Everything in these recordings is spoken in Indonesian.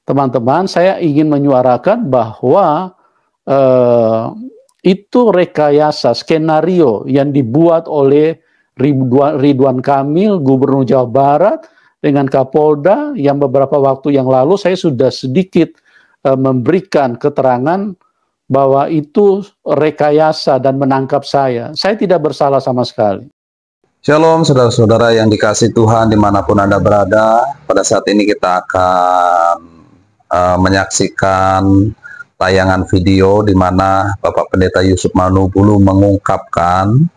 Teman-teman, saya ingin menyuarakan bahwa eh, itu rekayasa skenario yang dibuat oleh Ridwan Kamil, Gubernur Jawa Barat, dengan Kapolda yang beberapa waktu yang lalu saya sudah sedikit memberikan keterangan bahwa itu rekayasa dan menangkap saya. Saya tidak bersalah sama sekali. Shalom saudara-saudara yang dikasih Tuhan dimanapun Anda berada. Pada saat ini kita akan menyaksikan tayangan video di mana Bapak Pendeta Yusuf Manubulu mengungkapkan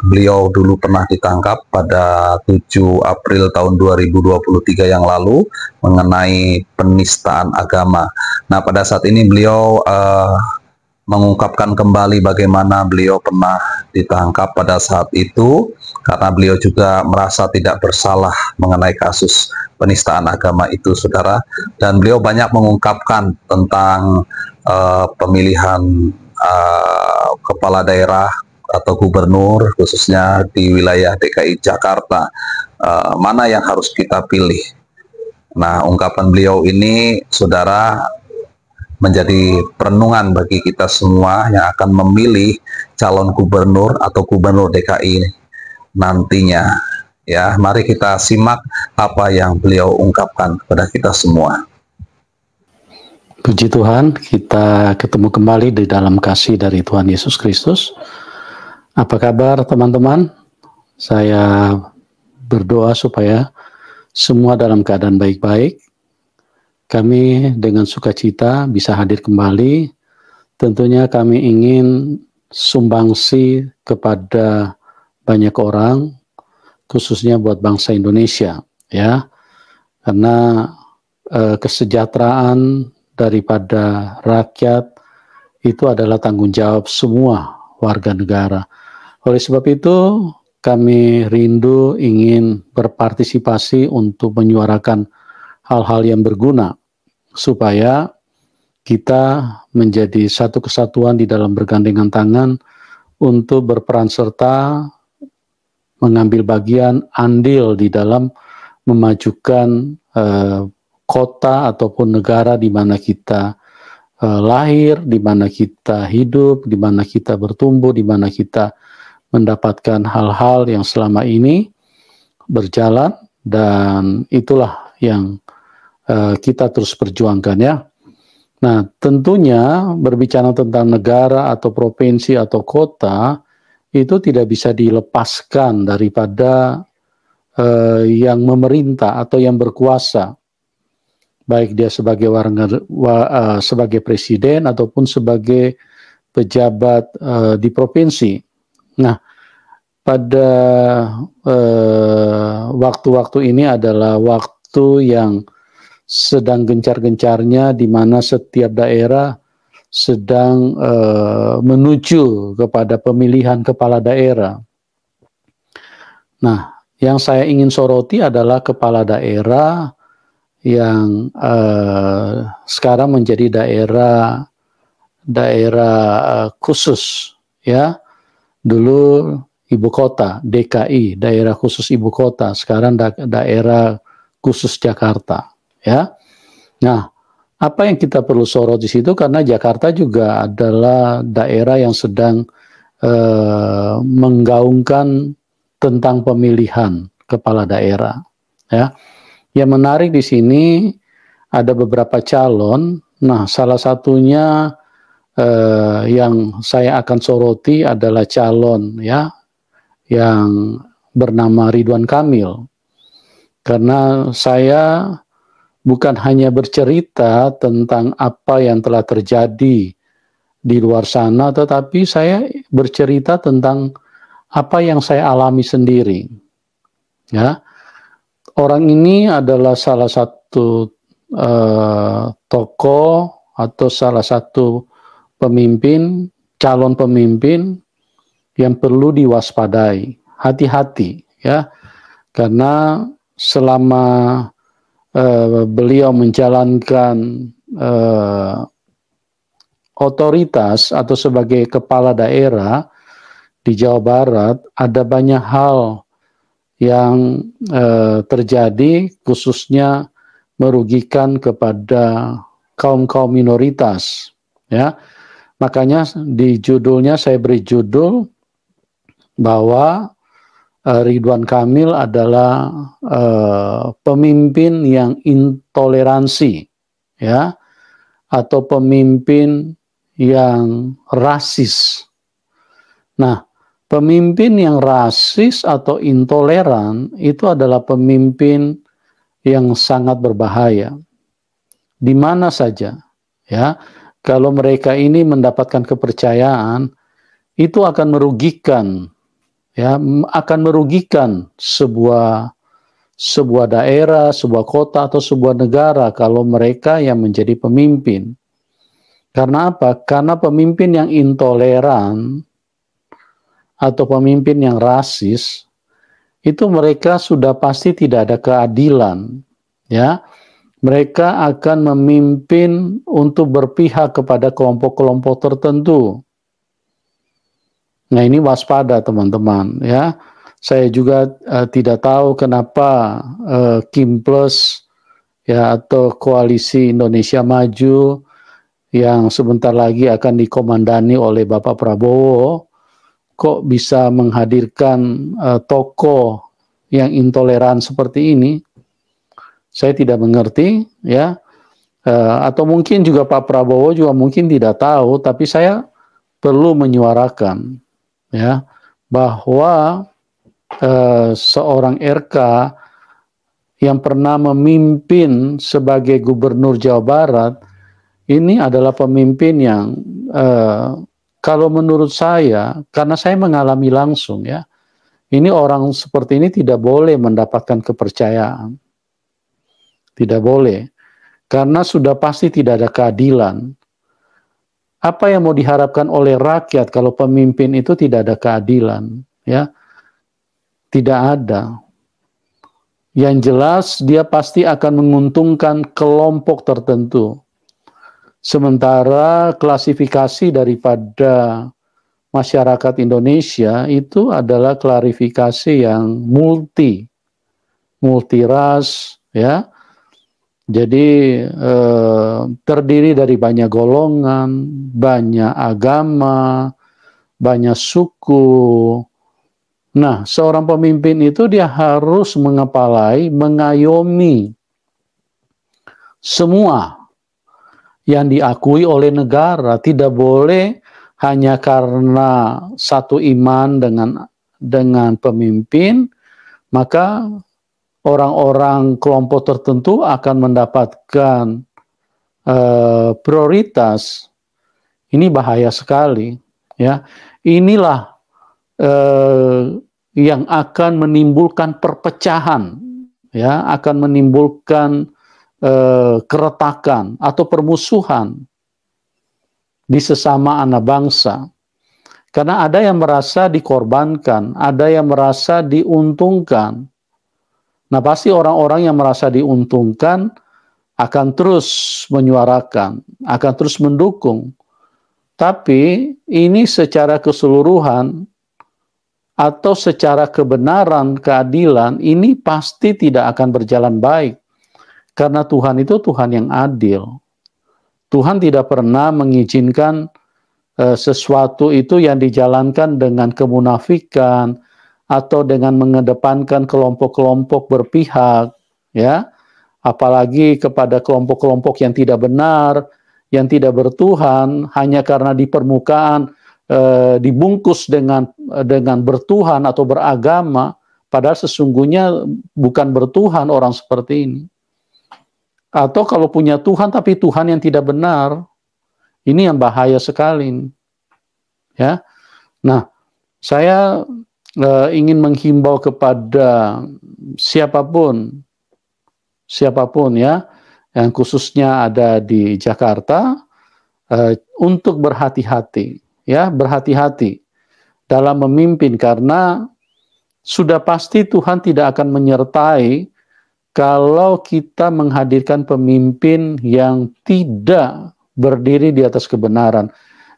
beliau dulu pernah ditangkap pada 7 April tahun 2023 yang lalu mengenai penistaan agama. Nah, pada saat ini beliau mengungkapkan kembali bagaimana beliau pernah ditangkap pada saat itu, karena beliau juga merasa tidak bersalah mengenai kasus penistaan agama itu, saudara. Dan beliau banyak mengungkapkan tentang pemilihan kepala daerah atau gubernur, khususnya di wilayah DKI Jakarta, mana yang harus kita pilih. Nah, ungkapan beliau ini, saudara, menjadi perenungan bagi kita semua yang akan memilih calon gubernur atau gubernur DKI nantinya. Ya, mari kita simak apa yang beliau ungkapkan kepada kita semua. Puji Tuhan, kita ketemu kembali di dalam kasih dari Tuhan Yesus Kristus. Apa kabar teman-teman? Saya berdoa supaya semua dalam keadaan baik-baik. Kami dengan sukacita bisa hadir kembali. Tentunya kami ingin sumbangsi kepada banyak orang, khususnya buat bangsa Indonesia, ya. Karena kesejahteraan daripada rakyat itu adalah tanggung jawab semua warga negara. Oleh sebab itu, kami rindu ingin berpartisipasi untuk menyuarakan hal-hal yang berguna, supaya kita menjadi satu kesatuan di dalam bergandengan tangan untuk berperan serta mengambil bagian andil di dalam memajukan kota ataupun negara di mana kita lahir, di mana kita hidup, di mana kita bertumbuh, di mana kita mendapatkan hal-hal yang selama ini berjalan, dan itulah yang kita terus perjuangkan, ya. Nah, tentunya berbicara tentang negara atau provinsi atau kota itu tidak bisa dilepaskan daripada yang memerintah atau yang berkuasa, baik dia sebagai sebagai presiden ataupun sebagai pejabat di provinsi. Nah, pada waktu-waktu ini adalah waktu yang sedang gencar-gencarnya, di mana setiap daerah sedang menuju kepada pemilihan kepala daerah. Nah, yang saya ingin soroti adalah kepala daerah yang sekarang menjadi daerah khusus, ya. Dulu ibu kota DKI, daerah khusus ibu kota, sekarang daerah khusus Jakarta, ya. Nah, apa yang kita perlu sorot di situ, karena Jakarta juga adalah daerah yang sedang menggaungkan tentang pemilihan kepala daerah, ya. Yang menarik di sini ada beberapa calon. Nah, salah satunya yang saya akan soroti adalah calon, ya, yang bernama Ridwan Kamil. Karena saya bukan hanya bercerita tentang apa yang telah terjadi di luar sana, tetapi saya bercerita tentang apa yang saya alami sendiri, ya. Orang ini adalah salah satu tokoh atau salah satu pemimpin, calon pemimpin yang perlu diwaspadai, hati-hati, ya, karena selama beliau menjalankan otoritas atau sebagai kepala daerah di Jawa Barat, ada banyak hal yang terjadi, khususnya merugikan kepada kaum-kaum minoritas, ya. Makanya di judulnya saya beri judul bahwa Ridwan Kamil adalah pemimpin yang intoleransi, ya, atau pemimpin yang rasis. Nah, pemimpin yang rasis atau intoleran itu adalah pemimpin yang sangat berbahaya. Di mana saja, ya, kalau mereka ini mendapatkan kepercayaan, itu akan merugikan, ya, akan merugikan sebuah daerah, sebuah kota atau sebuah negara kalau mereka yang menjadi pemimpin. Karena apa? Karena pemimpin yang intoleran atau pemimpin yang rasis itu mereka sudah pasti tidak ada keadilan, ya. Mereka akan memimpin untuk berpihak kepada kelompok-kelompok tertentu. Nah, ini waspada teman-teman, ya. Saya juga tidak tahu kenapa Kim Plus, ya, atau Koalisi Indonesia Maju yang sebentar lagi akan dikomandani oleh Bapak Prabowo kok bisa menghadirkan tokoh yang intoleran seperti ini. Saya tidak mengerti, ya. Atau mungkin juga Pak Prabowo juga mungkin tidak tahu, tapi saya perlu menyuarakan, ya, bahwa seorang RK yang pernah memimpin sebagai gubernur Jawa Barat ini adalah pemimpin yang kalau menurut saya, karena saya mengalami langsung, ya, ini orang seperti ini tidak boleh mendapatkan kepercayaan. Tidak boleh. Karena sudah pasti tidak ada keadilan. Apa yang mau diharapkan oleh rakyat kalau pemimpin itu tidak ada keadilan, ya? Tidak ada. Yang jelas dia pasti akan menguntungkan kelompok tertentu. Sementara klasifikasi daripada masyarakat Indonesia itu adalah klarifikasi yang multiras, ya. Jadi terdiri dari banyak golongan, banyak agama, banyak suku. Nah, seorang pemimpin itu dia harus mengepalai, mengayomi semua yang diakui oleh negara. Tidak boleh hanya karena satu iman dengan pemimpin, maka orang-orang kelompok tertentu akan mendapatkan prioritas. Ini bahaya sekali, ya. Inilah yang akan menimbulkan perpecahan, ya, akan menimbulkan keretakan atau permusuhan di sesama anak bangsa. Karena ada yang merasa dikorbankan, ada yang merasa diuntungkan. Nah, pasti orang-orang yang merasa diuntungkan akan terus menyuarakan, akan terus mendukung. Tapi ini secara keseluruhan atau secara kebenaran, keadilan, ini pasti tidak akan berjalan baik. Karena Tuhan itu Tuhan yang adil. Tuhan tidak pernah mengizinkan sesuatu itu yang dijalankan dengan kemunafikan, atau dengan mengedepankan kelompok-kelompok berpihak, ya, apalagi kepada kelompok-kelompok yang tidak benar, yang tidak bertuhan, hanya karena di permukaan dibungkus dengan bertuhan atau beragama, padahal sesungguhnya bukan bertuhan orang seperti ini. Atau kalau punya Tuhan tapi Tuhan yang tidak benar, ini yang bahaya sekali, ya. Nah, saya ingin menghimbau kepada siapapun, ya, yang khususnya ada di Jakarta, untuk berhati-hati, ya, berhati-hati dalam memimpin, karena sudah pasti Tuhan tidak akan menyertai kalau kita menghadirkan pemimpin yang tidak berdiri di atas kebenaran,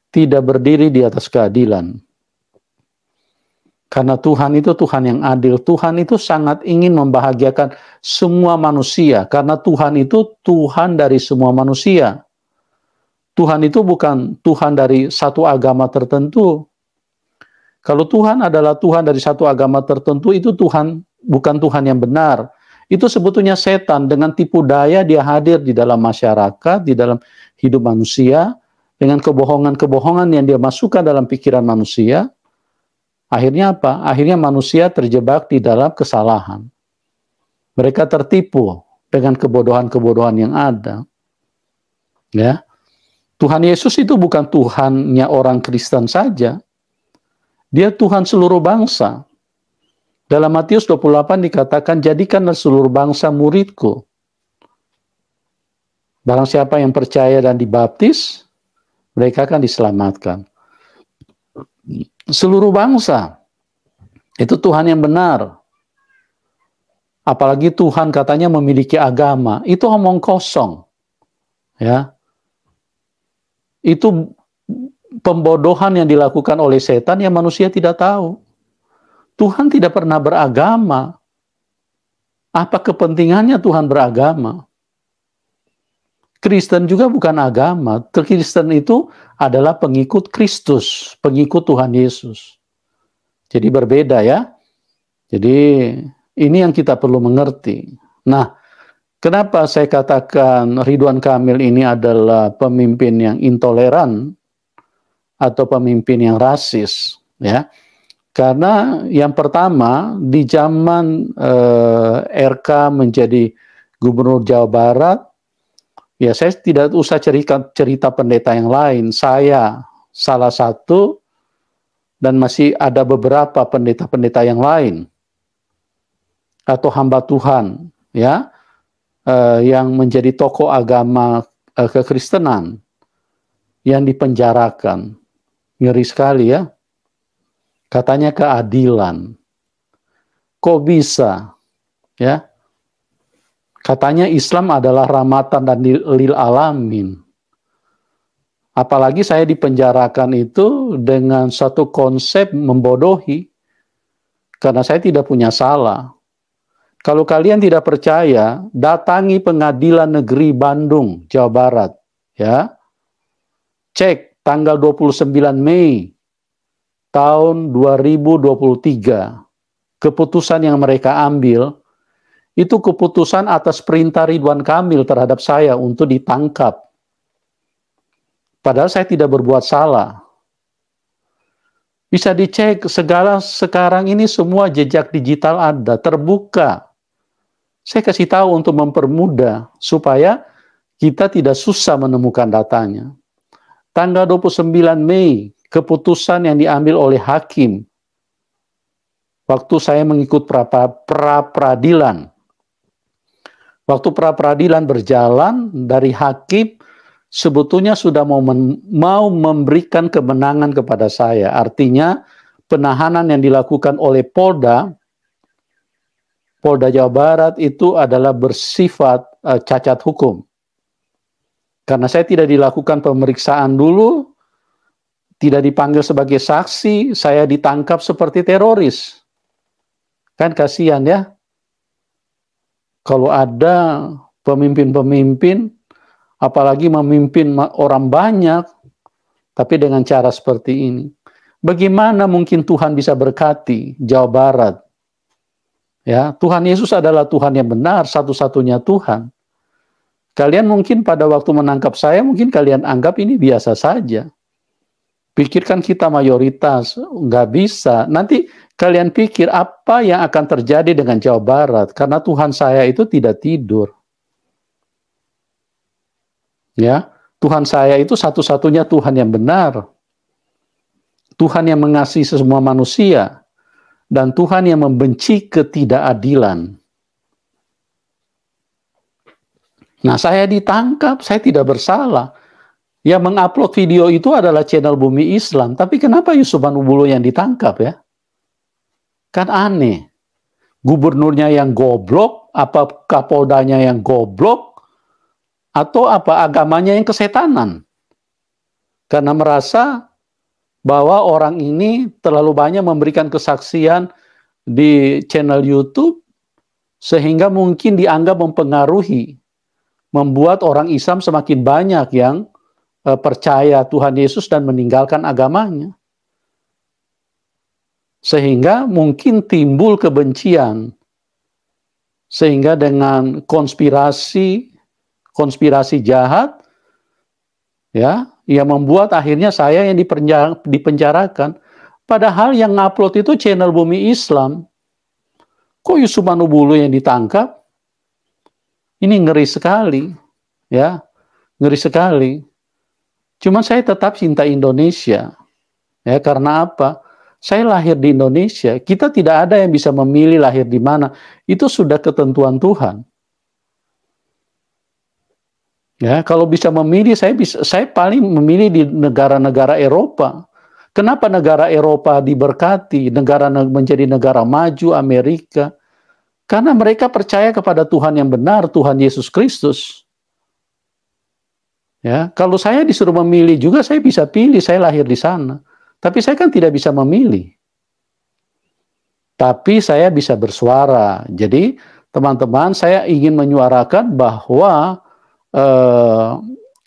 tidak berdiri di atas keadilan. Karena Tuhan itu Tuhan yang adil. Tuhan itu sangat ingin membahagiakan semua manusia. Karena Tuhan itu Tuhan dari semua manusia. Tuhan itu bukan Tuhan dari satu agama tertentu. Kalau Tuhan adalah Tuhan dari satu agama tertentu, itu Tuhan bukan Tuhan yang benar. Itu sebetulnya setan dengan tipu daya dia hadir di dalam masyarakat, di dalam hidup manusia, dengan kebohongan-kebohongan yang dia masukkan dalam pikiran manusia. Akhirnya apa? Akhirnya manusia terjebak di dalam kesalahan. Mereka tertipu dengan kebodohan-kebodohan yang ada. Ya. Tuhan Yesus itu bukan Tuhannya orang Kristen saja. Dia Tuhan seluruh bangsa. Dalam Matius 28 dikatakan, jadikanlah seluruh bangsa muridku. Barang siapa yang percaya dan dibaptis, mereka akan diselamatkan. Seluruh bangsa. Itu Tuhan yang benar. Apalagi Tuhan katanya memiliki agama. Itu omong kosong. Ya. Itu pembodohan yang dilakukan oleh setan yang manusia tidak tahu. Tuhan tidak pernah beragama. Apa kepentingannya Tuhan beragama? Kristen juga bukan agama. Kristen itu adalah pengikut Kristus, pengikut Tuhan Yesus. Jadi berbeda ya. Jadi ini yang kita perlu mengerti. Nah, kenapa saya katakan Ridwan Kamil ini adalah pemimpin yang intoleran atau pemimpin yang rasis, ya? Karena yang pertama di zaman RK menjadi Gubernur Jawa Barat, ya saya tidak usah cerita pendeta yang lain. Saya salah satu dan masih ada beberapa pendeta-pendeta yang lain atau hamba Tuhan, ya, yang menjadi tokoh agama kekristenan yang dipenjarakan. Ngeri sekali ya. Katanya keadilan. Kok bisa? Ya. Katanya Islam adalah rahmatan dan lil alamin. Apalagi saya dipenjarakan itu dengan satu konsep membodohi. Karena saya tidak punya salah. Kalau kalian tidak percaya, datangi Pengadilan Negeri Bandung, Jawa Barat. Ya. Cek tanggal 29 Mei tahun 2023. Keputusan yang mereka ambil, itu keputusan atas perintah Ridwan Kamil terhadap saya untuk ditangkap. Padahal saya tidak berbuat salah. Bisa dicek segala sekarang ini semua jejak digital ada, terbuka. Saya kasih tahu untuk mempermudah supaya kita tidak susah menemukan datanya. Tanggal 29 Mei, keputusan yang diambil oleh hakim. Waktu saya mengikut pra-peradilan. Waktu pra-peradilan berjalan, dari hakim sebetulnya sudah mau memberikan kemenangan kepada saya. Artinya penahanan yang dilakukan oleh Polda Jawa Barat itu adalah bersifat cacat hukum. Karena saya tidak dilakukan pemeriksaan dulu, tidak dipanggil sebagai saksi, saya ditangkap seperti teroris. Kan kasihan ya. Kalau ada pemimpin-pemimpin, apalagi memimpin orang banyak, tapi dengan cara seperti ini. Bagaimana mungkin Tuhan bisa berkati Jawa Barat? Ya, Tuhan Yesus adalah Tuhan yang benar, satu-satunya Tuhan. Kalian mungkin pada waktu menangkap saya, mungkin kalian anggap ini biasa saja. Pikirkan kita mayoritas, nggak bisa. Nanti kalian pikir apa yang akan terjadi dengan Jawa Barat, karena Tuhan saya itu tidak tidur. Ya, Tuhan saya itu satu-satunya Tuhan yang benar. Tuhan yang mengasihi semua manusia. Dan Tuhan yang membenci ketidakadilan. Nah, saya ditangkap, saya tidak bersalah. Yang mengupload video itu adalah channel Bumi Islam. Tapi kenapa Yusuf Manubulo yang ditangkap ya? Kan aneh. Gubernurnya yang goblok, apa Kapoldanya yang goblok, atau apa agamanya yang kesetanan. Karena merasa bahwa orang ini terlalu banyak memberikan kesaksian di channel YouTube sehingga mungkin dianggap mempengaruhi, membuat orang Islam semakin banyak yang percaya Tuhan Yesus dan meninggalkan agamanya. Sehingga mungkin timbul kebencian. Sehingga dengan konspirasi jahat, ya, yang membuat akhirnya saya yang dipenjarakan. Padahal yang ngupload itu channel Bumi Islam. Kok Yusuf Manubulu yang ditangkap? Ini ngeri sekali, ya, ngeri sekali. Cuman saya tetap cinta Indonesia, ya, karena apa? Saya lahir di Indonesia. Kita tidak ada yang bisa memilih lahir di mana. Itu sudah ketentuan Tuhan. Ya, kalau bisa memilih, saya paling memilih di negara-negara Eropa. Kenapa negara Eropa diberkati, menjadi negara maju, Amerika? Karena mereka percaya kepada Tuhan yang benar, Tuhan Yesus Kristus. Ya, kalau saya disuruh memilih juga, saya bisa pilih, saya lahir di sana. Tapi saya kan tidak bisa memilih. Tapi saya bisa bersuara. Jadi, teman-teman, saya ingin menyuarakan bahwa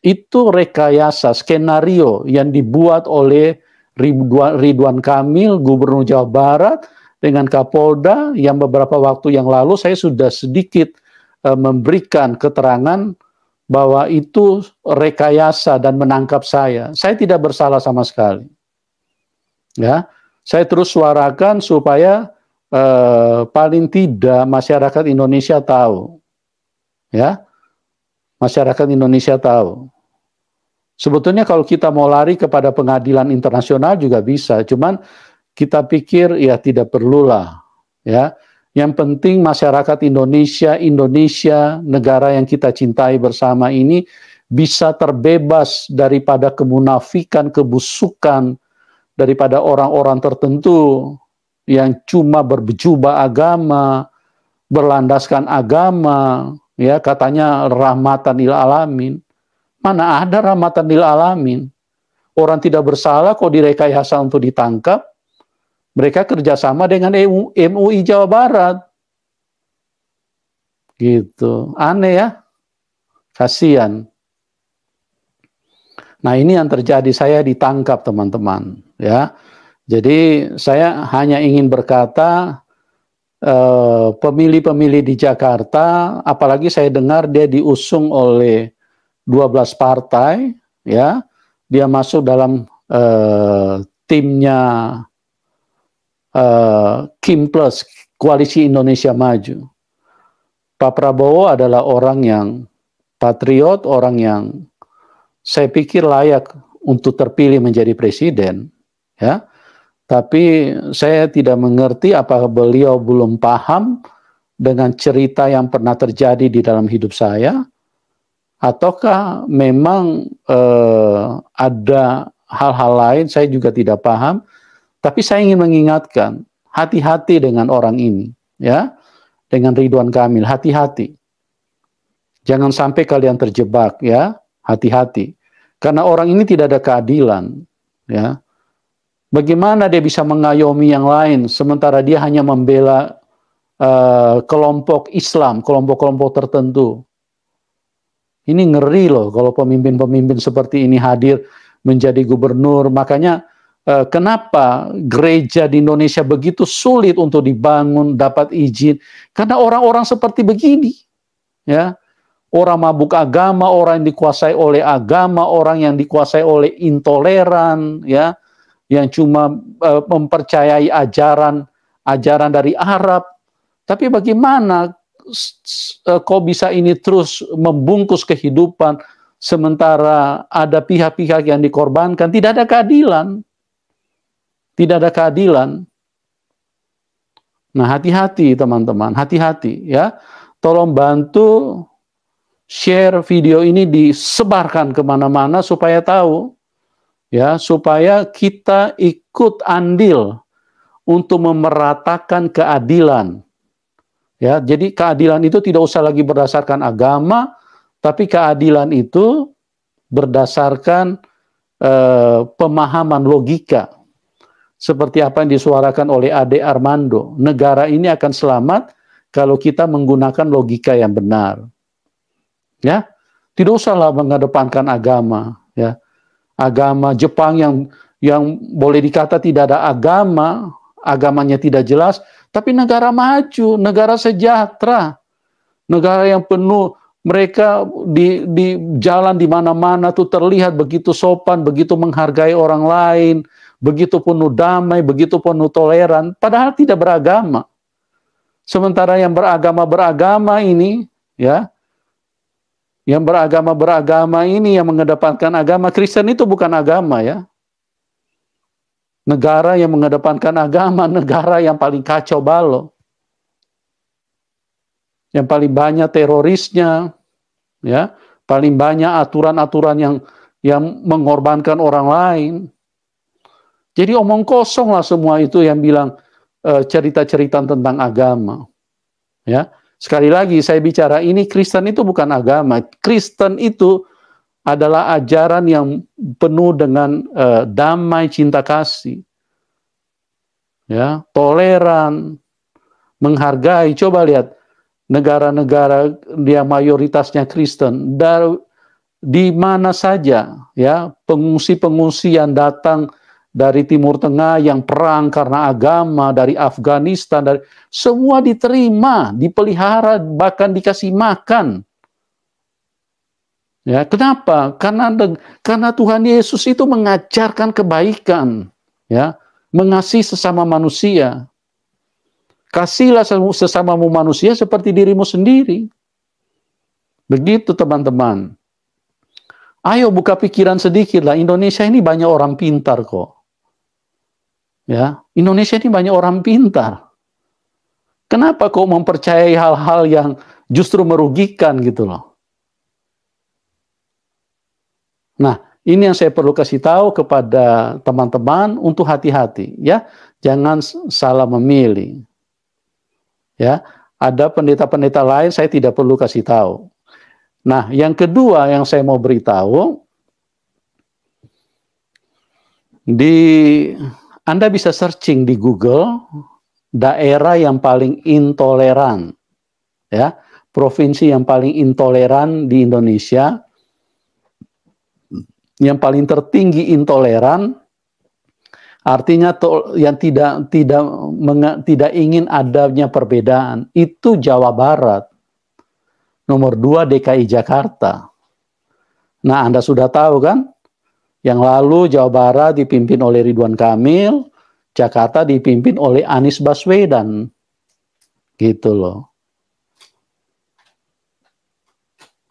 itu rekayasa, skenario yang dibuat oleh Ridwan Kamil, Gubernur Jawa Barat, dengan Kapolda, yang beberapa waktu yang lalu saya sudah sedikit memberikan keterangan bahwa itu rekayasa dan menangkap saya. Saya tidak bersalah sama sekali. Ya, saya terus suarakan supaya paling tidak masyarakat Indonesia tahu, ya, masyarakat Indonesia tahu. Sebetulnya kalau kita mau lari kepada pengadilan internasional juga bisa, cuman kita pikir ya tidak perlulah, ya. Yang penting masyarakat Indonesia, negara yang kita cintai bersama ini bisa terbebas daripada kemunafikan, kebusukan, daripada orang-orang tertentu yang cuma berjubah agama, berlandaskan agama, ya, katanya rahmatan lil alamin. Mana ada rahmatan lil alamin? Orang tidak bersalah kok direkayasa untuk ditangkap. Mereka kerjasama dengan MUI Jawa Barat. Gitu. Aneh ya. Kasihan. Nah, ini yang terjadi, saya ditangkap, teman-teman, ya. Jadi saya hanya ingin berkata, pemilih-pemilih di Jakarta, apalagi saya dengar dia diusung oleh 12 partai, ya. Dia masuk dalam timnya Kim Plus, Koalisi Indonesia Maju. Pak Prabowo adalah orang yang patriot, orang yang saya pikir layak untuk terpilih menjadi presiden, ya. Tapi saya tidak mengerti apakah beliau belum paham dengan cerita yang pernah terjadi di dalam hidup saya, ataukah memang ada hal-hal lain, saya juga tidak paham. Tapi saya ingin mengingatkan, hati-hati dengan orang ini, ya, dengan Ridwan Kamil, hati-hati. Jangan sampai kalian terjebak, ya, hati-hati. Karena orang ini tidak ada keadilan, ya. Bagaimana dia bisa mengayomi yang lain, sementara dia hanya membela kelompok Islam, kelompok-kelompok tertentu. Ini ngeri loh kalau pemimpin-pemimpin seperti ini hadir menjadi gubernur. Makanya kenapa gereja di Indonesia begitu sulit untuk dibangun, dapat izin? Karena orang-orang seperti begini, ya. Orang mabuk agama, orang yang dikuasai oleh agama, orang yang dikuasai oleh intoleran, ya, yang cuma mempercayai ajaran dari Arab. Tapi bagaimana kok bisa ini terus membungkus kehidupan sementara ada pihak-pihak yang dikorbankan? Tidak ada keadilan. Tidak ada keadilan. Nah, hati-hati teman-teman, hati-hati, ya. Tolong bantu share video ini, disebarkan kemana-mana supaya tahu, ya, supaya kita ikut andil untuk memeratakan keadilan. Ya, jadi keadilan itu tidak usah lagi berdasarkan agama, tapi keadilan itu berdasarkan pemahaman logika. seperti apa yang disuarakan oleh Ade Armando. Negara ini akan selamat kalau kita menggunakan logika yang benar. Ya, tidak usahlah mengedepankan agama. Ya, agama Jepang yang boleh dikata tidak ada agama, agamanya tidak jelas, tapi negara maju, negara sejahtera, negara yang penuh. Mereka di jalan di mana-mana tuh terlihat begitu sopan, begitu menghargai orang lain, begitu penuh damai, begitu penuh toleran, padahal tidak beragama. Sementara yang beragama ini, ya, yang beragama ini yang mengedepankan agama, Kristen itu bukan agama, ya. Negara yang mengedepankan agama, negara yang paling kacau balau. Yang paling banyak terorisnya, ya, paling banyak aturan-aturan yang mengorbankan orang lain. Jadi omong kosong lah semua itu yang bilang cerita-cerita tentang agama. Ya, sekali lagi saya bicara ini Kristen itu bukan agama. Kristen itu adalah ajaran yang penuh dengan damai, cinta kasih, ya, toleran, menghargai. Coba lihat negara-negara yang mayoritasnya Kristen, di mana saja, ya, pengungsi-pengungsi yang datang dari Timur Tengah yang perang karena agama, dari Afghanistan, semua diterima, dipelihara, bahkan dikasih makan. Ya, kenapa? Karena Tuhan Yesus itu mengajarkan kebaikan, ya, mengasihi sesama manusia. Kasihlah sesamamu manusia seperti dirimu sendiri. Begitu teman-teman. Ayo buka pikiran sedikit lah. Indonesia ini banyak orang pintar kok. Ya, Indonesia ini banyak orang pintar. Kenapa kok mempercayai hal-hal yang justru merugikan gitu loh? Nah, ini yang saya perlu kasih tahu kepada teman-teman untuk hati-hati, ya. Jangan salah memilih. Ya, ada pendeta-pendeta lain saya tidak perlu kasih tahu. Nah, yang kedua yang saya mau beritahu, Anda bisa searching di Google daerah yang paling intoleran, ya, provinsi yang paling intoleran di Indonesia, yang paling tertinggi intoleran. Artinya yang tidak ingin adanya perbedaan itu Jawa Barat. Nomor 2 DKI Jakarta. Nah, Anda sudah tahu kan? Yang lalu Jawa Barat dipimpin oleh Ridwan Kamil, Jakarta dipimpin oleh Anies Baswedan. Gitu loh.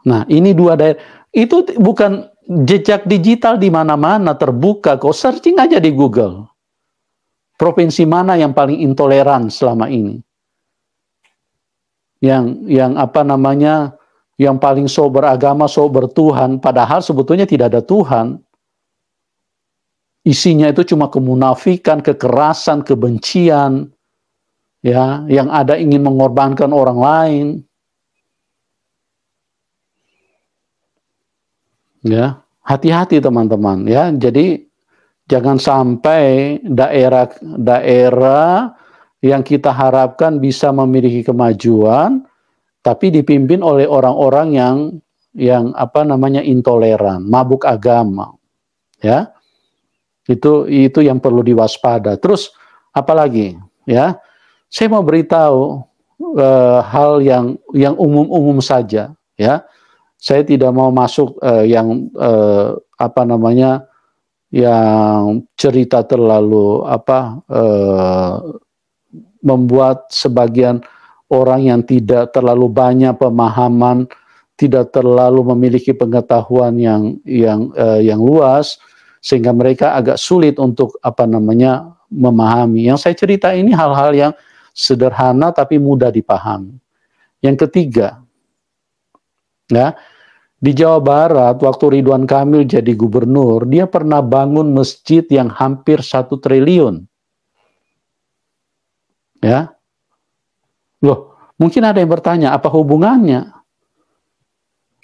Nah, ini dua daerah. Itu bukan jejak digital di mana-mana terbuka, kok searching aja di Google. Provinsi mana yang paling intoleran selama ini? Yang apa namanya? Yang paling so beragama, so bertuhan, padahal sebetulnya tidak ada Tuhan. Isinya itu cuma kemunafikan, kekerasan, kebencian, ya, yang ada ingin mengorbankan orang lain. Ya, hati-hati teman-teman, ya. Jadi jangan sampai daerah yang kita harapkan bisa memiliki kemajuan, tapi dipimpin oleh orang-orang yang apa namanya intoleran, mabuk agama, ya. Itu yang perlu diwaspada. Terus apalagi, ya? Saya mau beritahu hal yang umum-umum saja, ya. Saya tidak mau masuk yang apa namanya, yang cerita terlalu membuat sebagian orang yang tidak terlalu banyak pemahaman, tidak terlalu memiliki pengetahuan yang luas, sehingga mereka agak sulit untuk apa namanya memahami. Yang saya cerita ini hal-hal yang sederhana tapi mudah dipahami. Yang ketiga, ya, di Jawa Barat waktu Ridwan Kamil jadi gubernur, dia pernah bangun masjid yang hampir 1 triliun. Ya. Loh, mungkin ada yang bertanya, apa hubungannya?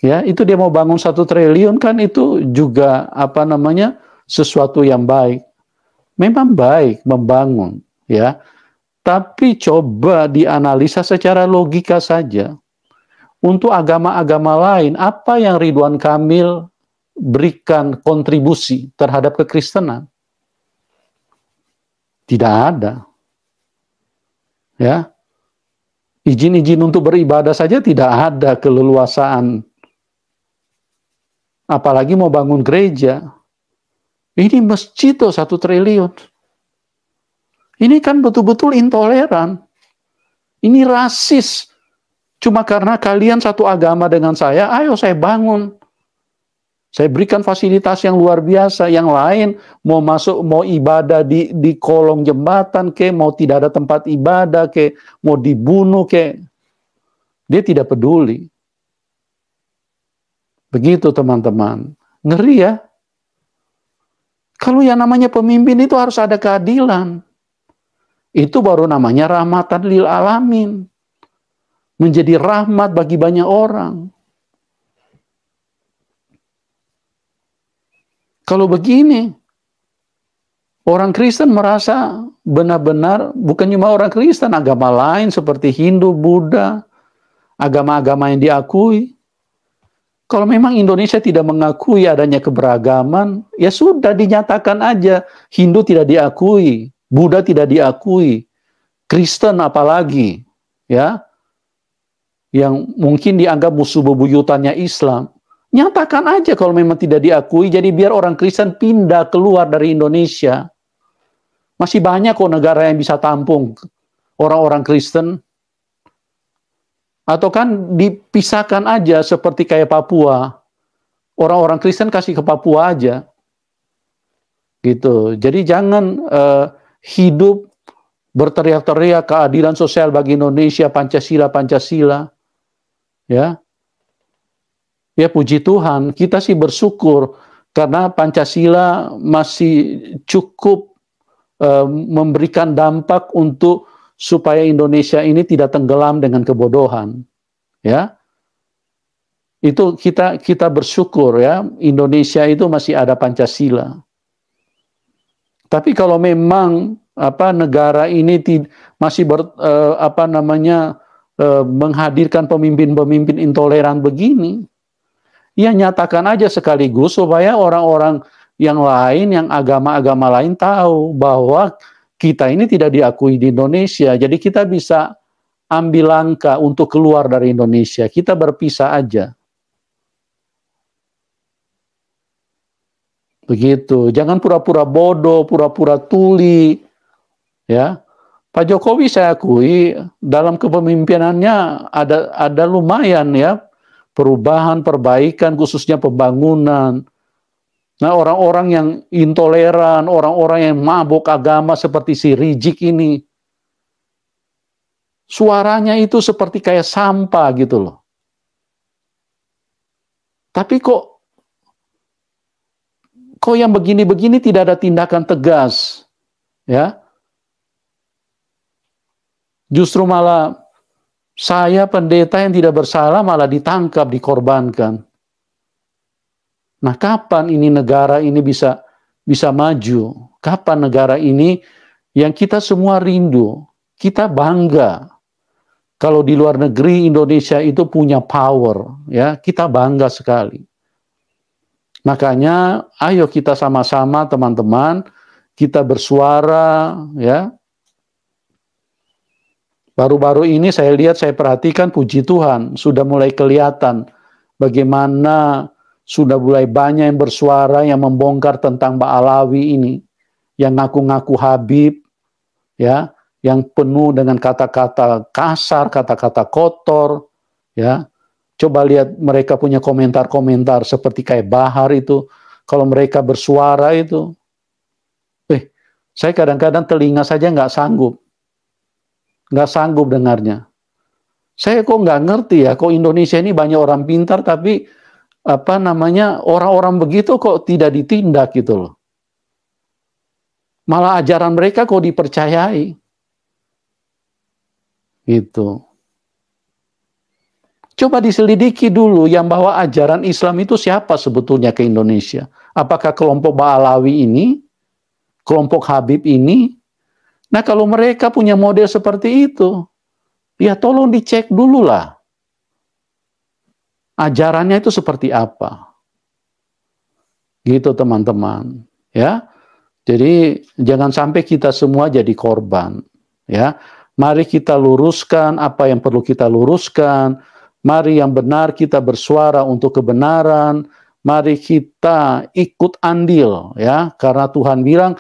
Ya, itu dia mau bangun 1 triliun kan itu juga apa namanya sesuatu yang baik. memang baik membangun, ya. Tapi coba dianalisa secara logika saja. Untuk agama-agama lain, apa yang Ridwan Kamil berikan kontribusi terhadap kekristenan? Tidak ada. Ya. Izin-izin untuk beribadah saja tidak ada keleluasaan. Apalagi mau bangun gereja. Ini masjid tuh 1 triliun. Ini kan betul-betul intoleran. Ini rasis. Cuma karena kalian satu agama dengan saya, ayo saya bangun. Saya berikan fasilitas yang luar biasa. Yang lain mau masuk, mau ibadah di kolong jembatan, mau tidak ada tempat ibadah, mau dibunuh, dia tidak peduli. Begitu teman-teman. Ngeri ya. Kalau yang namanya pemimpin itu harus ada keadilan. Itu baru namanya rahmatan lil alamin. Menjadi rahmat bagi banyak orang. Kalau begini, orang Kristen merasa benar-benar, bukan cuma orang Kristen, agama lain seperti Hindu, Buddha, agama-agama yang diakui. Kalau memang Indonesia tidak mengakui adanya keberagaman, ya sudah dinyatakan aja, Hindu tidak diakui, Buddha tidak diakui, Kristen apalagi, ya, yang mungkin dianggap musuh bebuyutannya Islam. Nyatakan aja kalau memang tidak diakui, jadi biar orang Kristen pindah keluar dari Indonesia. Masih banyak kok negara yang bisa tampung orang-orang Kristen. Atau kan dipisahkan aja seperti kayak Papua. Orang-orang Kristen kasih ke Papua aja. Gitu. Jadi jangan hidup berteriak-teriak keadilan sosial bagi Indonesia, Pancasila, Pancasila. Ya. Ya puji Tuhan, kita sih bersyukur karena Pancasila masih cukup memberikan dampak untuk supaya Indonesia ini tidak tenggelam dengan kebodohan. Ya. Itu kita bersyukur ya, Indonesia itu masih ada Pancasila. Tapi kalau memang negara ini masih menghadirkan pemimpin-pemimpin intoleran begini, ya nyatakan aja sekaligus supaya orang-orang yang lain, yang agama-agama lain tahu bahwa kita ini tidak diakui di Indonesia. Jadi kita bisa ambil langkah untuk keluar dari Indonesia. Kita berpisah aja. Begitu. Jangan pura-pura bodoh, pura-pura tuli. Ya. Pak Jokowi saya akui dalam kepemimpinannya ada lumayan ya. Perubahan, perbaikan, khususnya pembangunan. Nah, orang-orang yang intoleran, orang-orang yang mabuk agama seperti si Rizik ini, suaranya itu seperti kayak sampah gitu loh. Tapi kok yang begini-begini tidak ada tindakan tegas, ya? Justru malah saya pendeta yang tidak bersalah malah ditangkap, dikorbankan. Nah, kapan ini negara ini bisa maju? Kapan negara ini yang kita semua rindu, kita bangga. Kalau di luar negeri Indonesia itu punya power, ya, kita bangga sekali. Makanya ayo kita sama-sama teman-teman, kita bersuara, ya. Baru-baru ini saya lihat, saya perhatikan, puji Tuhan, sudah mulai kelihatan bagaimana sudah mulai banyak yang bersuara yang membongkar tentang Mbak Alawi ini, yang ngaku-ngaku Habib, ya, yang penuh dengan kata-kata kasar, kata-kata kotor, ya. Coba lihat mereka punya komentar-komentar seperti kayak Bahar itu, kalau mereka bersuara itu, saya kadang-kadang telinga saja nggak sanggup dengarnya. Saya kok nggak ngerti ya, kok Indonesia ini banyak orang pintar tapi orang-orang begitu kok tidak ditindak gitu loh. Malah ajaran mereka kok dipercayai. Gitu. Coba diselidiki dulu yang bawa ajaran Islam itu siapa sebetulnya ke Indonesia. Apakah kelompok Ba'alawi ini? kelompok Habib ini. Nah, kalau mereka punya model seperti itu, ya tolong dicek dulu lah. Ajarannya itu seperti apa. Gitu teman-teman. Ya. Jadi jangan sampai kita semua jadi korban. Ya. Mari kita luruskan apa yang perlu kita luruskan. Mari yang benar kita bersuara untuk kebenaran. Mari kita ikut andil, ya, karena Tuhan bilang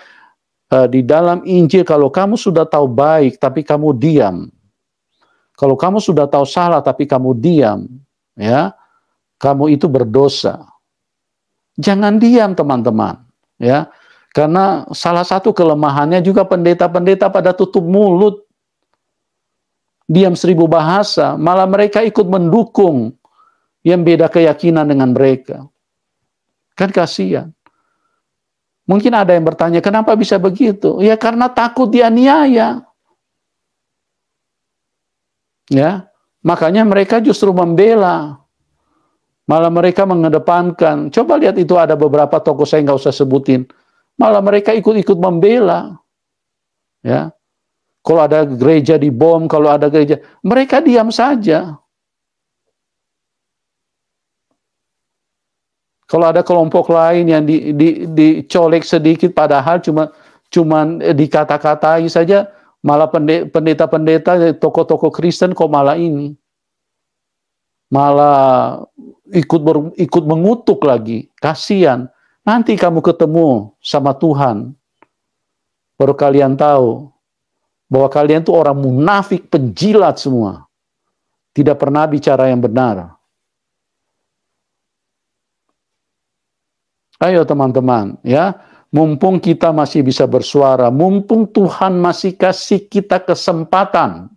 di dalam Injil, kalau kamu sudah tahu baik tapi kamu diam, kalau kamu sudah tahu salah tapi kamu diam, ya, kamu itu berdosa. Jangan diam teman-teman, ya, karena salah satu kelemahannya juga pendeta-pendeta pada tutup mulut, diam 1000 bahasa, malah mereka ikut mendukung yang beda keyakinan dengan mereka. Kan kasihan. Mungkin ada yang bertanya, kenapa bisa begitu? Ya karena takut dianiaya. Ya, makanya mereka justru membela. Malah mereka mengedepankan. Coba lihat itu ada beberapa tokoh saya nggak usah sebutin. Malah mereka ikut-ikut membela. Ya, kalau ada gereja dibom, kalau ada gereja, mereka diam saja. Kalau ada kelompok lain yang dicolek sedikit, padahal cuman dikata-katai saja, malah pendeta-pendeta, tokoh-tokoh Kristen kok malah ini, malah ikut mengutuk lagi. Kasihan. Nanti kamu ketemu sama Tuhan, baru kalian tahu bahwa kalian tuh orang munafik, penjilat semua, tidak pernah bicara yang benar. Ayo teman-teman, ya, mumpung kita masih bisa bersuara, mumpung Tuhan masih kasih kita kesempatan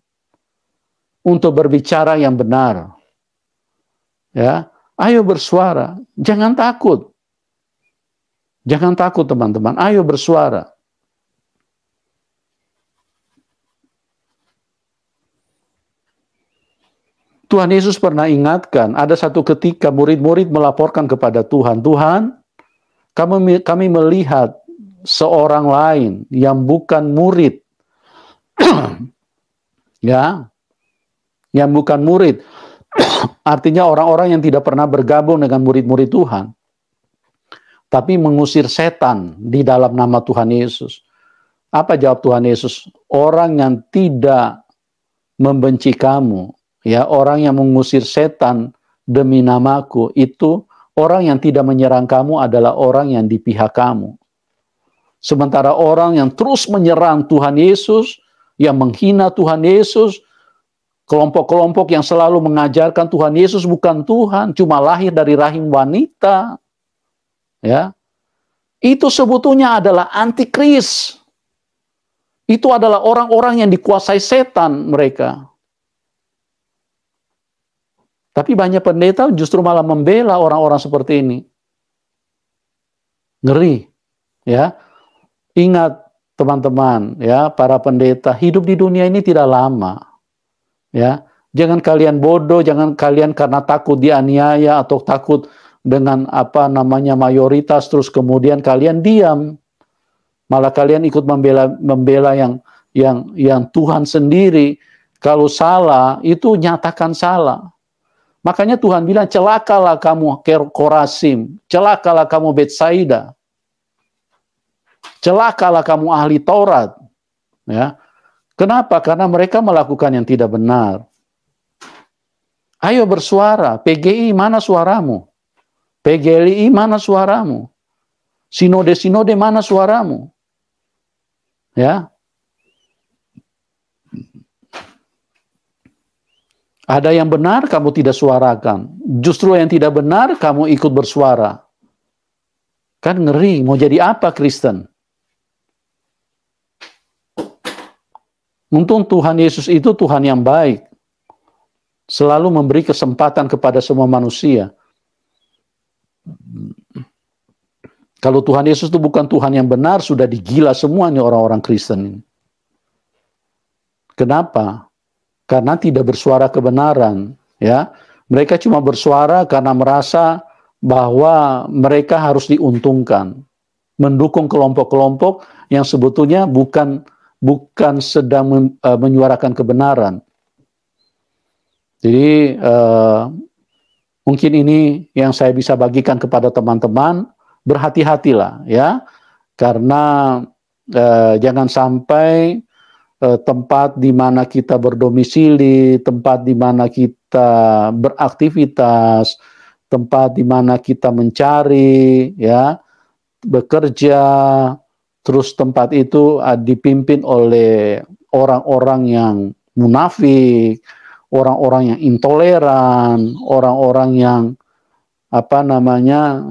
untuk berbicara yang benar, ya, ayo bersuara, jangan takut, teman-teman, ayo bersuara. Tuhan Yesus pernah ingatkan, ada satu ketika murid-murid melaporkan kepada Tuhan, Tuhan, kami melihat seorang lain yang bukan murid, ya, yang bukan murid, artinya orang-orang yang tidak pernah bergabung dengan murid-murid Tuhan, tapi mengusir setan di dalam nama Tuhan Yesus. Apa jawab Tuhan Yesus? Orang yang tidak membenci kamu, ya, orang yang mengusir setan demi namaku, itu orang yang tidak menyerang kamu adalah orang yang di pihak kamu. Sementara orang yang terus menyerang Tuhan Yesus, yang menghina Tuhan Yesus, kelompok-kelompok yang selalu mengajarkan Tuhan Yesus bukan Tuhan, cuma lahir dari rahim wanita, ya, itu sebetulnya adalah antikris. Itu adalah orang-orang yang dikuasai setan mereka. Tapi banyak pendeta justru malah membela orang-orang seperti ini. Ngeri, ya. Ingat teman-teman, ya, para pendeta, hidup di dunia ini tidak lama. Ya, jangan kalian bodoh, jangan kalian karena takut dianiaya atau takut dengan mayoritas terus kemudian kalian diam. Malah kalian ikut membela yang Tuhan sendiri. Kalau salah itu nyatakan salah. Makanya Tuhan bilang, celakalah kamu Korazim, celakalah kamu Betsaida, celakalah kamu ahli Taurat. Ya. Kenapa? Karena mereka melakukan yang tidak benar. Ayo bersuara, PGI mana suaramu? PGLI mana suaramu? Sinode-sinode mana suaramu? Ya. Ada yang benar, kamu tidak suarakan. Justru yang tidak benar, kamu ikut bersuara. Kan ngeri, mau jadi apa Kristen? Untung Tuhan Yesus itu Tuhan yang baik. Selalu memberi kesempatan kepada semua manusia. Kalau Tuhan Yesus itu bukan Tuhan yang benar, sudah digila semua nih orang-orang Kristen ini. Kenapa? Karena tidak bersuara kebenaran, ya. Mereka cuma bersuara karena merasa bahwa mereka harus diuntungkan. mendukung kelompok-kelompok yang sebetulnya bukan sedang menyuarakan kebenaran. Jadi mungkin ini yang saya bisa bagikan kepada teman-teman, berhati-hatilah ya, karena jangan sampai tempat di mana kita berdomisili, tempat di mana kita beraktivitas, tempat di mana kita mencari, ya, bekerja, terus tempat itu dipimpin oleh orang-orang yang munafik, orang-orang yang intoleran, orang-orang yang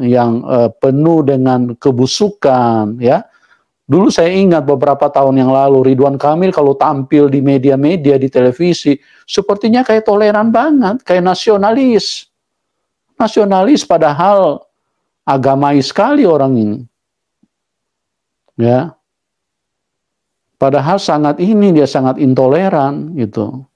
yang penuh dengan kebusukan, ya. Dulu saya ingat beberapa tahun yang lalu Ridwan Kamil kalau tampil di media-media, di televisi, sepertinya kayak toleran banget, kayak nasionalis. Nasionalis padahal agamais sekali orang ini. Ya. Padahal dia sangat intoleran gitu.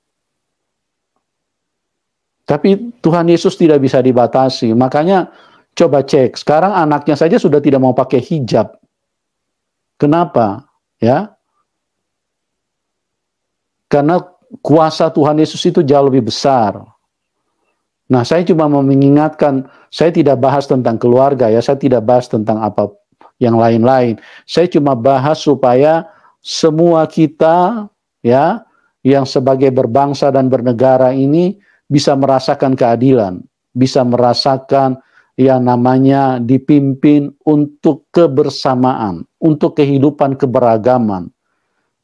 Tapi Tuhan Yesus tidak bisa dibatasi. Makanya coba cek, sekarang anaknya saja sudah tidak mau pakai hijab. Kenapa? Ya. Karena kuasa Tuhan Yesus itu jauh lebih besar. Nah, saya cuma mau mengingatkan, saya tidak bahas tentang keluarga ya, saya tidak bahas tentang apa yang lain-lain. Saya cuma bahas supaya semua kita ya, yang sebagai berbangsa dan bernegara ini bisa merasakan keadilan, bisa merasakan yang namanya dipimpin untuk kebersamaan, untuk kehidupan keberagaman,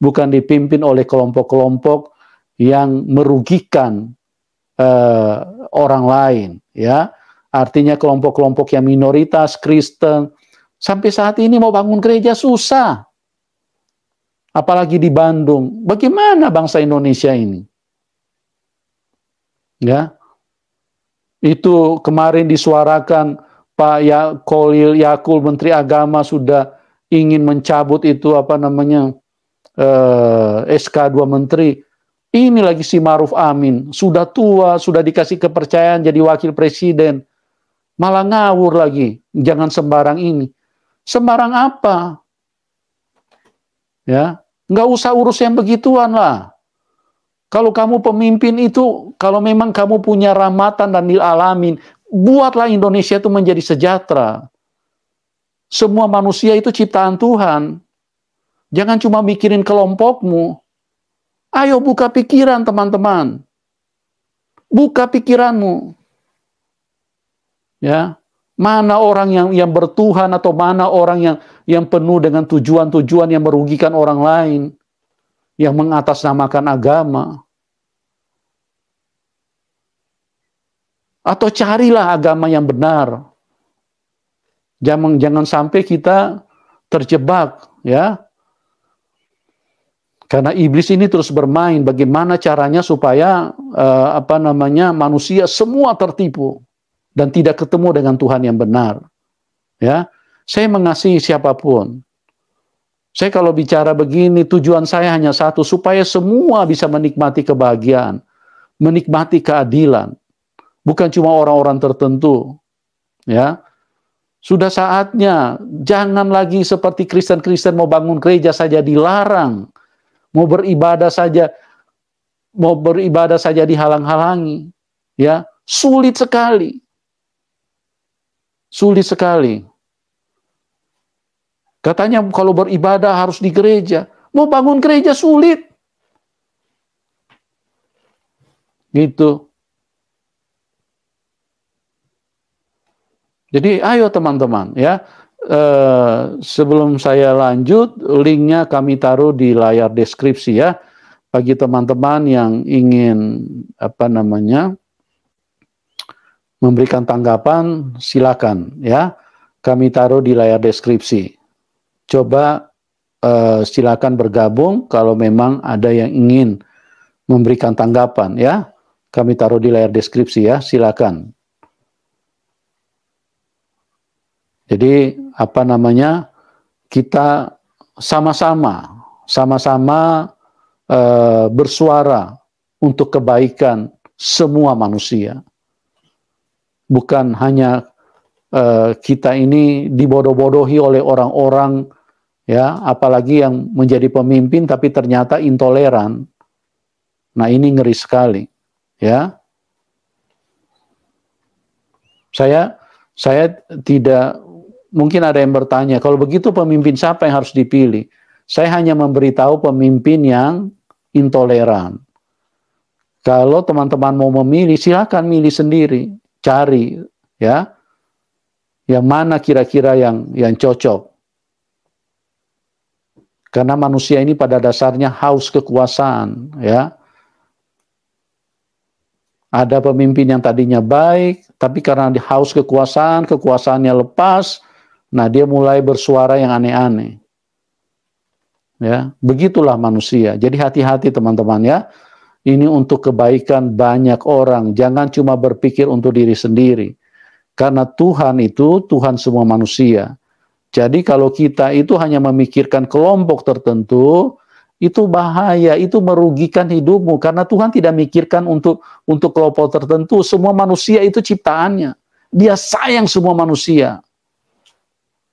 bukan dipimpin oleh kelompok-kelompok yang merugikan orang lain, ya. Artinya kelompok-kelompok yang minoritas Kristen sampai saat ini mau bangun gereja susah, apalagi di Bandung. Bagaimana bangsa Indonesia ini? Ya. Itu kemarin disuarakan Pak Khalil Yakul, Menteri Agama, sudah ingin mencabut itu SK 2 Menteri. Ini lagi si Ma'ruf Amin, sudah tua, sudah dikasih kepercayaan jadi wakil presiden, malah ngawur lagi. Jangan sembarang ini. Sembarang apa? Ya, nggak usah urus yang begituan lah. Kalau kamu pemimpin itu, kalau memang kamu punya rahmatan dan lil alamin, buatlah Indonesia itu menjadi sejahtera. Semua manusia itu ciptaan Tuhan. Jangan cuma mikirin kelompokmu. Ayo buka pikiran teman-teman. Buka pikiranmu. Ya, mana orang yang bertuhan atau mana orang yang penuh dengan tujuan-tujuan yang merugikan orang lain, yang mengatasnamakan agama. Atau carilah agama yang benar. Jangan sampai kita terjebak, ya. Karena iblis ini terus bermain bagaimana caranya supaya manusia semua tertipu dan tidak ketemu dengan Tuhan yang benar. Ya, saya mengasihi siapapun. Saya kalau bicara begini, tujuan saya hanya satu, supaya semua bisa menikmati kebahagiaan, menikmati keadilan. Bukan cuma orang-orang tertentu. Ya. Sudah saatnya, jangan lagi seperti Kristen-Kristen mau bangun gereja saja dilarang. Mau beribadah saja dihalang-halangi. Ya, sulit sekali. Sulit sekali. Katanya kalau beribadah harus di gereja. Mau bangun gereja sulit. Gitu. Jadi ayo teman-teman ya. Sebelum saya lanjut, linknya kami taruh di layar deskripsi ya. Bagi teman-teman yang ingin memberikan tanggapan, silakan ya. Kami taruh di layar deskripsi. Coba silakan bergabung kalau memang ada yang ingin memberikan tanggapan ya. Kami taruh di layar deskripsi ya, silakan. Jadi kita sama-sama bersuara untuk kebaikan semua manusia. Bukan hanya kita ini dibodoh-bodohi oleh orang-orang, ya, apalagi yang menjadi pemimpin tapi ternyata intoleran. Nah, ini ngeri sekali, ya. Saya tidak, mungkin ada yang bertanya, kalau begitu pemimpin siapa yang harus dipilih? Saya hanya memberitahu pemimpin yang intoleran. Kalau teman-teman mau memilih, silakan milih sendiri, cari, ya, yang mana kira-kira yang cocok. Karena manusia ini pada dasarnya haus kekuasaan, ya. Ada pemimpin yang tadinya baik, tapi karena haus kekuasaan, kekuasaannya lepas, nah dia mulai bersuara yang aneh-aneh. Ya, begitulah manusia. Jadi hati-hati teman-teman, ya. Ini untuk kebaikan banyak orang. Jangan cuma berpikir untuk diri sendiri. Karena Tuhan itu Tuhan semua manusia. Jadi kalau kita itu hanya memikirkan kelompok tertentu, itu bahaya, itu merugikan hidupmu. Karena Tuhan tidak mikirkan untuk kelompok tertentu. Semua manusia itu ciptaannya. Dia sayang semua manusia.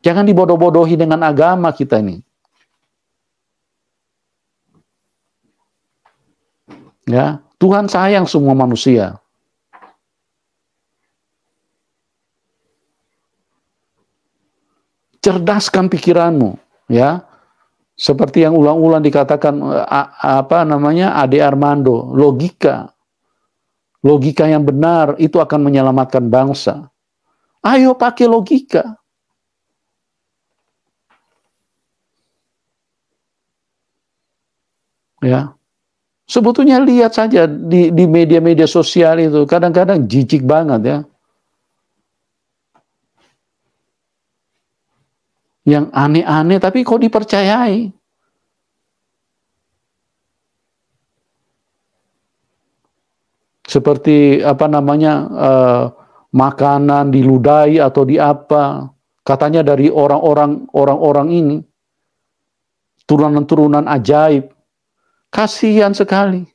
Jangan dibodoh-bodohi dengan agama kita ini. Ya, Tuhan sayang semua manusia. Cerdaskan pikiranmu, ya. Seperti yang ulang-ulang dikatakan Ade Armando, logika. Logika yang benar itu akan menyelamatkan bangsa. Ayo pakai logika. Ya. Sebetulnya lihat saja di media-media sosial itu, kadang-kadang jijik banget, ya. Yang aneh-aneh tapi kok dipercayai. Seperti makanan diludahi atau di apa, katanya dari orang-orang ini, turunan-turunan ajaib. Kasihan sekali.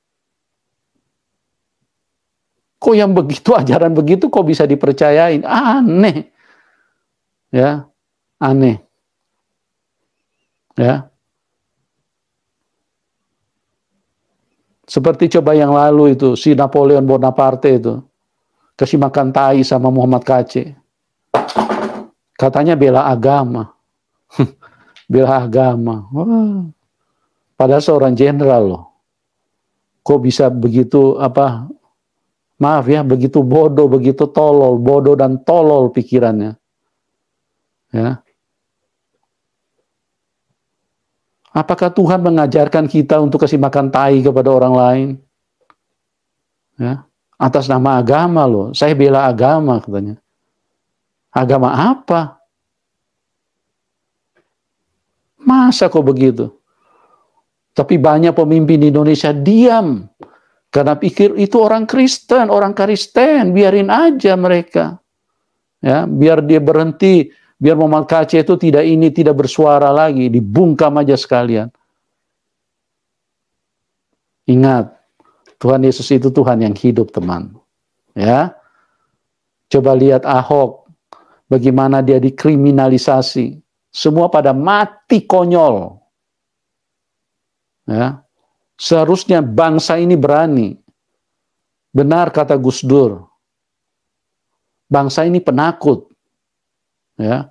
Kok yang begitu, ajaran begitu kok bisa dipercayain? Aneh. Ya, aneh. Ya. Seperti coba yang lalu itu, si Napoleon Bonaparte itu kasih makan tai sama Muhammad Kacé. Katanya bela agama. Bela agama. Wah. Padahal seorang jenderal loh. Kok bisa begitu maaf ya, begitu bodoh, begitu tolol, bodoh dan tolol pikirannya. Ya. Apakah Tuhan mengajarkan kita untuk kasih makan tai kepada orang lain? Ya. Atas nama agama loh. Saya bela agama katanya. Agama apa? Masa kok begitu? Tapi banyak pemimpin di Indonesia diam. Karena pikir itu orang Kristen, orang Kristen, biarin aja mereka. Ya, biar dia berhenti, biar Muhammad Kacé itu tidak bersuara lagi, dibungkam aja sekalian. Ingat, Tuhan Yesus itu Tuhan yang hidup, teman. Ya. Coba lihat Ahok, bagaimana dia dikriminalisasi. Semua pada mati konyol. Ya. Seharusnya bangsa ini berani. Benar kata Gus Dur. Bangsa ini penakut. Ya.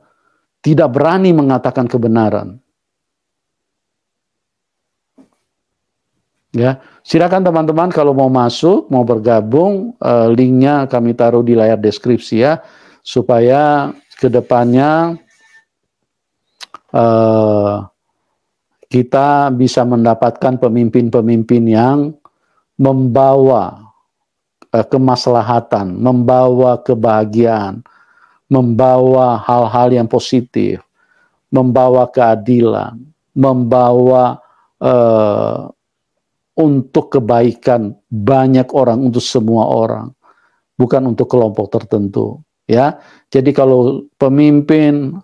Tidak berani mengatakan kebenaran. Ya, silakan teman-teman kalau mau masuk, mau bergabung, linknya kami taruh di layar deskripsi ya, supaya kedepannya kita bisa mendapatkan pemimpin-pemimpin yang membawa kemaslahatan, membawa kebahagiaan, membawa hal-hal yang positif, membawa keadilan, membawa untuk kebaikan banyak orang, untuk semua orang, bukan untuk kelompok tertentu. Ya, jadi kalau pemimpin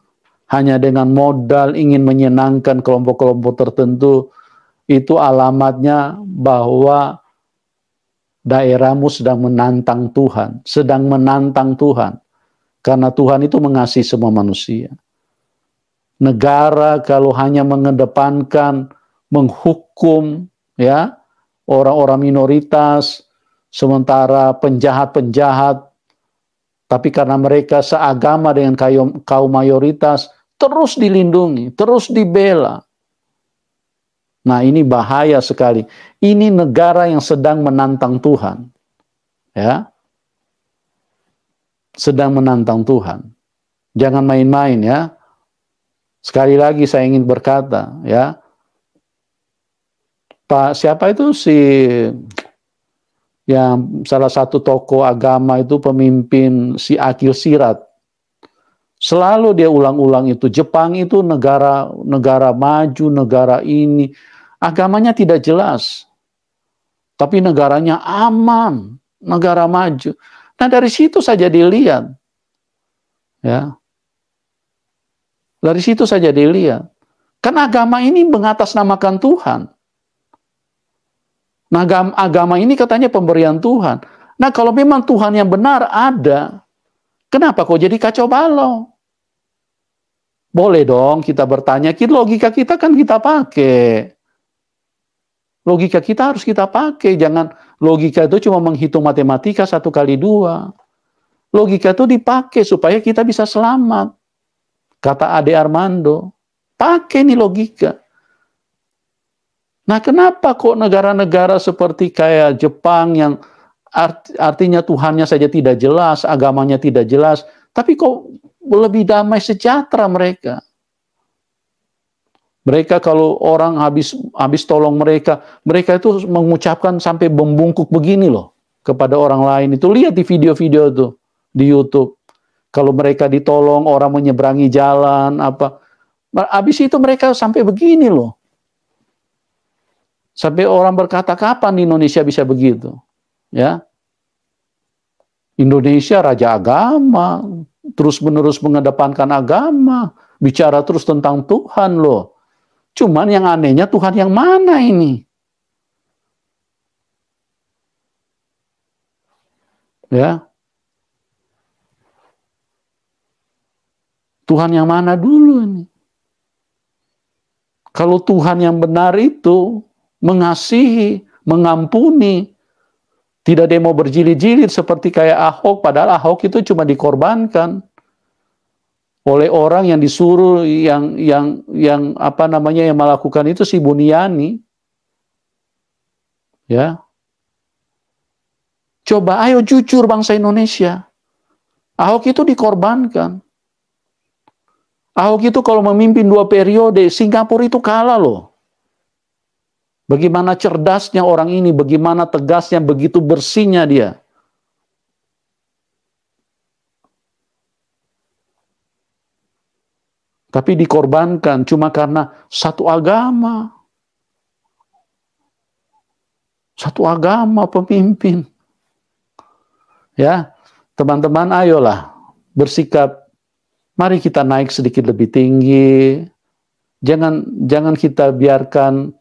hanya dengan modal ingin menyenangkan kelompok-kelompok tertentu, itu alamatnya bahwa daerahmu sedang menantang Tuhan, sedang menantang Tuhan. Karena Tuhan itu mengasihi semua manusia. Negara kalau hanya mengedepankan menghukum ya orang-orang minoritas, sementara penjahat-penjahat, tapi karena mereka seagama dengan kaum mayoritas, terus dilindungi, terus dibela. Nah, ini bahaya sekali. Ini negara yang sedang menantang Tuhan. Ya. Sedang menantang Tuhan. Jangan main-main ya. Sekali lagi saya ingin berkata ya. Pak siapa itu yang salah satu tokoh agama itu pemimpin si Akil Sirat. Selalu dia ulang-ulang itu. Jepang itu negara maju, negara ini. Agamanya tidak jelas. Tapi negaranya aman, negara maju. Nah, dari situ saja dilihat. Ya. Dari situ saja dilihat. Kan agama ini mengatasnamakan Tuhan. Nah, agama ini katanya pemberian Tuhan. Nah, kalau memang Tuhan yang benar ada, kenapa kok jadi kacau balau? Boleh dong kita bertanya, logika kita kan kita pakai. Logika kita harus kita pakai. Jangan logika itu cuma menghitung matematika 1 kali 2. Logika itu dipakai supaya kita bisa selamat. Kata Ade Armando, pakai nih logika. Nah, kenapa kok negara-negara seperti kayak Jepang yang artinya Tuhannya saja tidak jelas, agamanya tidak jelas, tapi kok lebih damai sejahtera mereka? Mereka kalau orang habis tolong mereka itu mengucapkan sampai membungkuk begini loh kepada orang lain. Itu lihat di video-video itu di YouTube. Kalau mereka ditolong orang menyeberangi jalan apa, habis itu mereka sampai begini loh. Sampai orang berkata, kapan Indonesia bisa begitu? Ya. Indonesia raja agama, terus-menerus mengedepankan agama, bicara terus tentang Tuhan loh. Cuman yang anehnya Tuhan yang mana ini? Ya. Tuhan yang mana dulu ini? Kalau Tuhan yang benar itu mengasihi, mengampuni, tidak ada yang mau berjilid-jilid seperti kayak Ahok, padahal Ahok itu cuma dikorbankan oleh orang yang disuruh yang apa namanya yang melakukan itu si Buniani. Ya. Coba ayo jujur bangsa Indonesia. Ahok itu dikorbankan. Ahok itu kalau memimpin 2 periode, Singapura itu kalah loh. Bagaimana cerdasnya orang ini, bagaimana tegasnya, begitu bersihnya dia. Tapi dikorbankan cuma karena satu agama. Satu agama pemimpin. Ya, teman-teman ayolah bersikap. Mari kita naik sedikit lebih tinggi. Jangan kita biarkan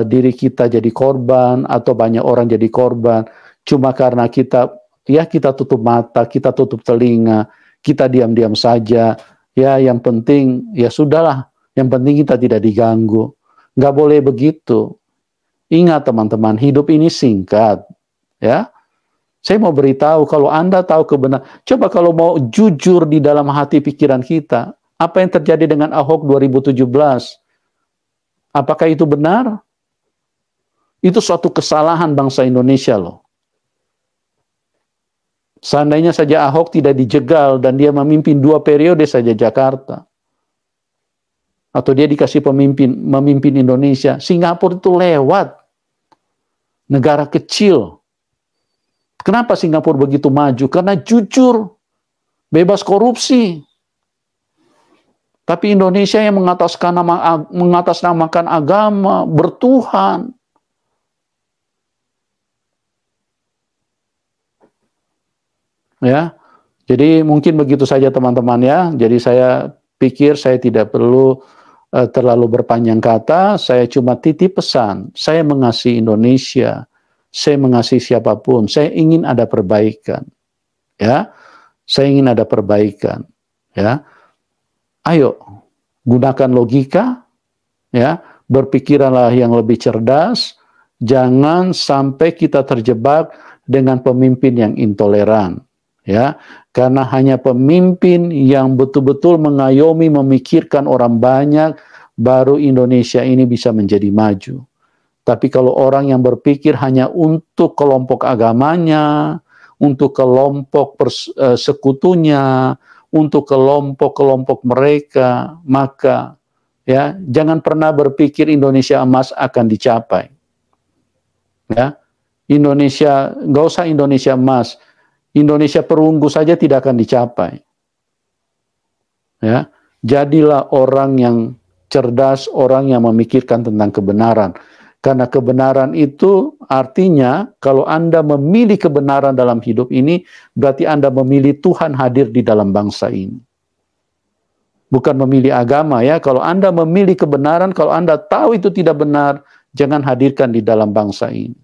diri kita jadi korban atau banyak orang jadi korban cuma karena kita tutup mata, kita tutup telinga, kita diam-diam saja. Ya, yang penting ya sudahlah, yang penting kita tidak diganggu. Nggak boleh begitu. Ingat teman-teman, hidup ini singkat. Ya. Saya mau beritahu, kalau Anda tahu kebenaran, coba kalau mau jujur di dalam hati pikiran kita, apa yang terjadi dengan Ahok 2017? Apakah itu benar? Itu suatu kesalahan bangsa Indonesia loh. Seandainya saja Ahok tidak dijegal dan dia memimpin 2 periode saja Jakarta, atau dia dikasih memimpin Indonesia, Singapura itu lewat. Negara kecil. Kenapa Singapura begitu maju? Karena jujur, bebas korupsi. Tapi Indonesia yang mengatasnamakan agama, bertuhan. Ya, jadi mungkin begitu saja teman-teman ya. Jadi saya pikir saya tidak perlu terlalu berpanjang kata. Saya cuma titip pesan. Saya mengasihi Indonesia. Saya mengasihi siapapun. Saya ingin ada perbaikan. Ya, Saya ingin ada perbaikan. Ya, ayo gunakan logika. Ya, berpikiranlah yang lebih cerdas. Jangan sampai kita terjebak dengan pemimpin yang intoleran. Ya, karena hanya pemimpin yang betul-betul mengayomi, memikirkan orang banyak, baru Indonesia ini bisa menjadi maju. Tapi kalau orang yang berpikir hanya untuk kelompok agamanya, untuk kelompok sekutunya, untuk kelompok-kelompok mereka, maka ya jangan pernah berpikir Indonesia emas akan dicapai. Ya, Indonesia, nggak usah Indonesia emas, Indonesia perunggu saja tidak akan dicapai. Ya, jadilah orang yang cerdas, orang yang memikirkan tentang kebenaran. Karena kebenaran itu artinya kalau Anda memilih kebenaran dalam hidup ini, berarti Anda memilih Tuhan hadir di dalam bangsa ini. Bukan memilih agama ya. Kalau Anda memilih kebenaran, kalau Anda tahu itu tidak benar, jangan hadirkan di dalam bangsa ini.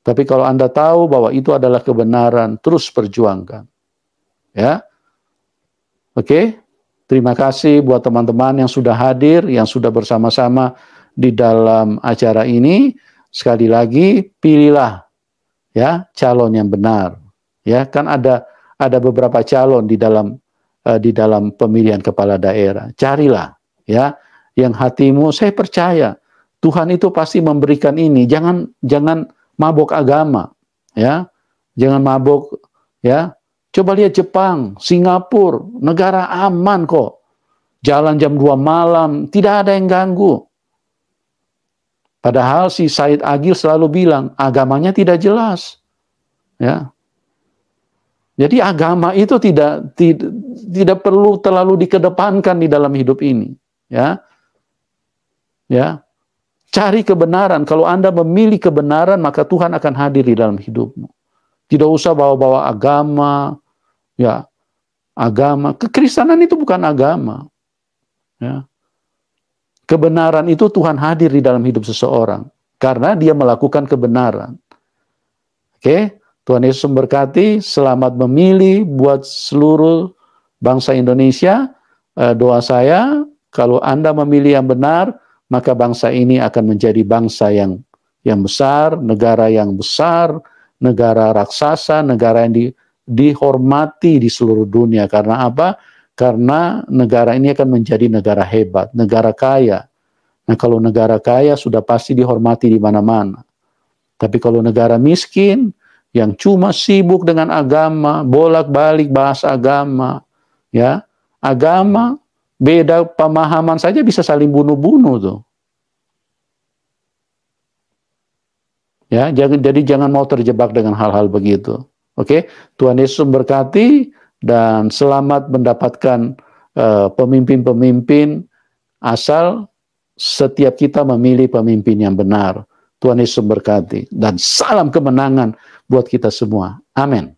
Tapi kalau Anda tahu bahwa itu adalah kebenaran, terus perjuangkan. Ya. Oke. Terima kasih buat teman-teman yang sudah hadir, yang sudah bersama-sama di dalam acara ini. Sekali lagi, pilihlah ya calon yang benar. Ya, kan ada beberapa calon di dalam pemilihan kepala daerah. Carilah ya yang hatimu, saya percaya Tuhan itu pasti memberikan ini. Jangan mabok agama, ya. Jangan mabok, ya. Coba lihat Jepang, Singapura, negara aman kok. Jalan jam 2 malam, tidak ada yang ganggu. Padahal si Said Agil selalu bilang, agamanya tidak jelas. Ya. Jadi agama itu tidak perlu terlalu dikedepankan di dalam hidup ini. Ya. Ya. Cari kebenaran. Kalau Anda memilih kebenaran, maka Tuhan akan hadir di dalam hidupmu. Tidak usah bawa-bawa agama. Ya, agama. Kekristenan itu bukan agama. Ya. Kebenaran itu Tuhan hadir di dalam hidup seseorang. Karena dia melakukan kebenaran. Oke, Tuhan Yesus memberkati. Selamat memilih buat seluruh bangsa Indonesia. Doa saya, kalau Anda memilih yang benar, maka bangsa ini akan menjadi bangsa yang besar, negara yang besar, negara raksasa, negara yang dihormati di seluruh dunia. Karena apa? Karena negara ini akan menjadi negara hebat, negara kaya. Nah, kalau negara kaya sudah pasti dihormati di mana-mana. Tapi kalau negara miskin, yang cuma sibuk dengan agama, bolak-balik bahas agama, ya, agama, beda pemahaman saja bisa saling bunuh-bunuh tuh. Ya, jadi jangan mau terjebak dengan hal-hal begitu. Oke, Tuhan Yesus memberkati dan selamat mendapatkan pemimpin-pemimpin asal setiap kita memilih pemimpin yang benar. Tuhan Yesus memberkati dan salam kemenangan buat kita semua. Amin.